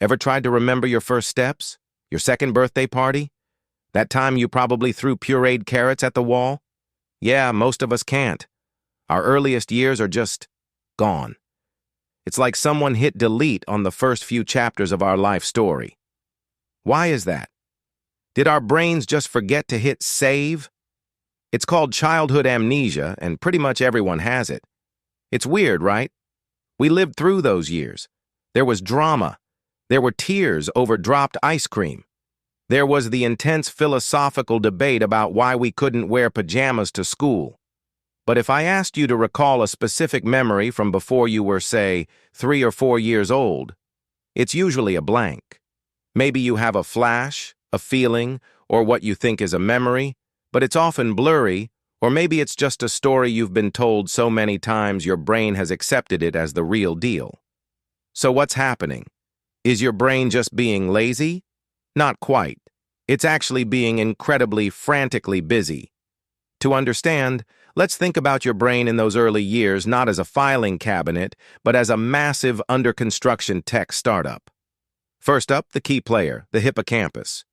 Ever tried to remember your first steps? Your second birthday party? That time you probably threw pureed carrots at the wall? Yeah, most of us can't. Our earliest years are just gone. It's like someone hit delete on the first few chapters of our life story. Why is that? Did our brains just forget to hit save? It's called childhood amnesia, and pretty much everyone has it. It's weird, right? We lived through those years. There was drama. There were tears over dropped ice cream. There was the intense philosophical debate about why we couldn't wear pajamas to school. But if I asked you to recall a specific memory from before you were, say, 3 or 4 years old, it's usually a blank. Maybe you have a flash, a feeling, or what you think is a memory, but it's often blurry, or maybe it's just a story you've been told so many times your brain has accepted it as the real deal. So what's happening? Is your brain just being lazy? Not quite. It's actually being incredibly, frantically busy. To understand, let's think about your brain in those early years not as a filing cabinet, but as a massive under-construction tech startup. First up, the key player, the hippocampus.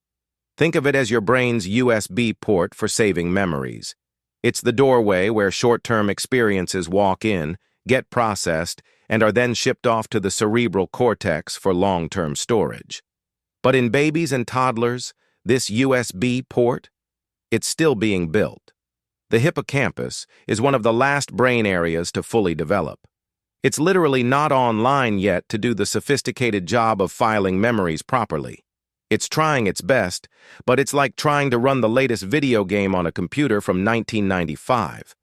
Think of it as your brain's USB port for saving memories. It's the doorway where short-term experiences walk in, get processed, and are then shipped off to the cerebral cortex for long-term storage. But in babies and toddlers, this USB port, it's still being built. The hippocampus is one of the last brain areas to fully develop. It's literally not online yet to do the sophisticated job of filing memories properly. It's trying its best, but it's like trying to run the latest video game on a computer from 1995.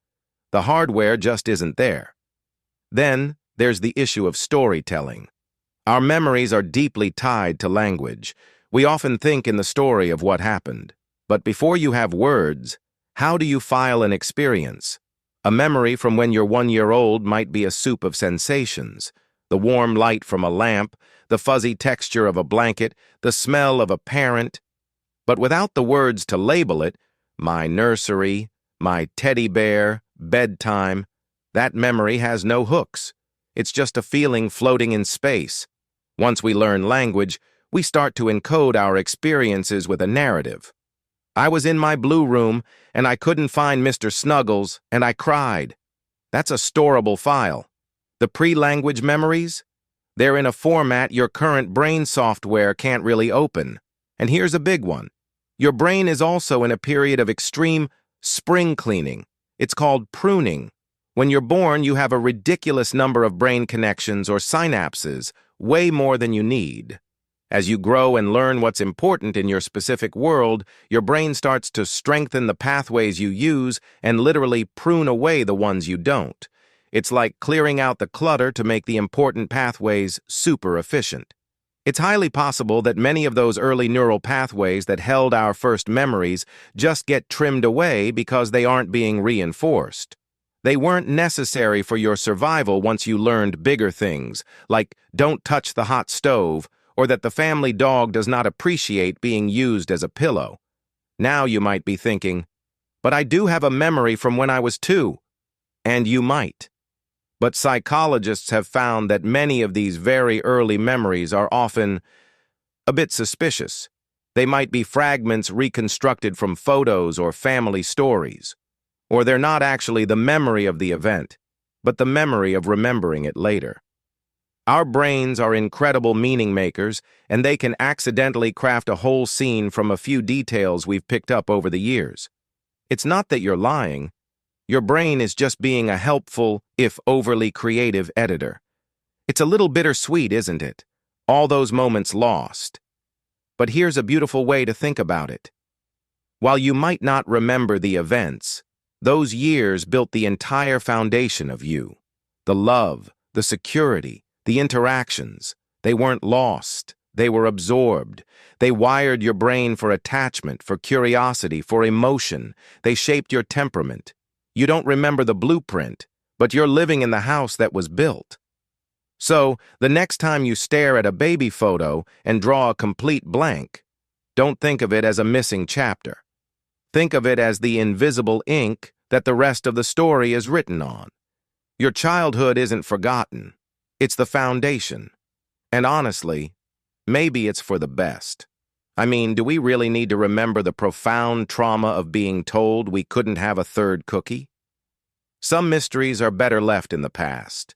The hardware just isn't there. Then, there's the issue of storytelling. Our memories are deeply tied to language. We often think in the story of what happened. But before you have words, how do you file an experience? A memory from when you're 1 year old might be a soup of sensations. The warm light from a lamp, the fuzzy texture of a blanket, the smell of a parent. But without the words to label it, my nursery, my teddy bear, bedtime, that memory has no hooks. It's just a feeling floating in space. Once we learn language, we start to encode our experiences with a narrative. I was in my blue room, and I couldn't find Mr. Snuggles, and I cried. That's a storable file. The pre-language memories? They're in a format your current brain software can't really open. And here's a big one. Your brain is also in a period of extreme spring cleaning. It's called pruning. When you're born, you have a ridiculous number of brain connections or synapses, way more than you need. As you grow and learn what's important in your specific world, your brain starts to strengthen the pathways you use and literally prune away the ones you don't. It's like clearing out the clutter to make the important pathways super efficient. It's highly possible that many of those early neural pathways that held our first memories just get trimmed away because they aren't being reinforced. They weren't necessary for your survival once you learned bigger things, like don't touch the hot stove, or that the family dog does not appreciate being used as a pillow. Now you might be thinking, but I do have a memory from when I was 2. And you might. But psychologists have found that many of these very early memories are often a bit suspicious. They might be fragments reconstructed from photos or family stories. Or they're not actually the memory of the event, but the memory of remembering it later. Our brains are incredible meaning makers, and they can accidentally craft a whole scene from a few details we've picked up over the years. It's not that you're lying. Your brain is just being a helpful, if overly creative, editor. It's a little bittersweet, isn't it? All those moments lost. But here's a beautiful way to think about it. While you might not remember the events, those years built the entire foundation of you. The love, the security, the interactions. They weren't lost. They were absorbed. They wired your brain for attachment, for curiosity, for emotion. They shaped your temperament. You don't remember the blueprint, but you're living in the house that was built. So, the next time you stare at a baby photo and draw a complete blank, don't think of it as a missing chapter. Think of it as the invisible ink that the rest of the story is written on. Your childhood isn't forgotten. It's the foundation. And honestly, maybe it's for the best. I mean, do we really need to remember the profound trauma of being told we couldn't have a third cookie? Some mysteries are better left in the past.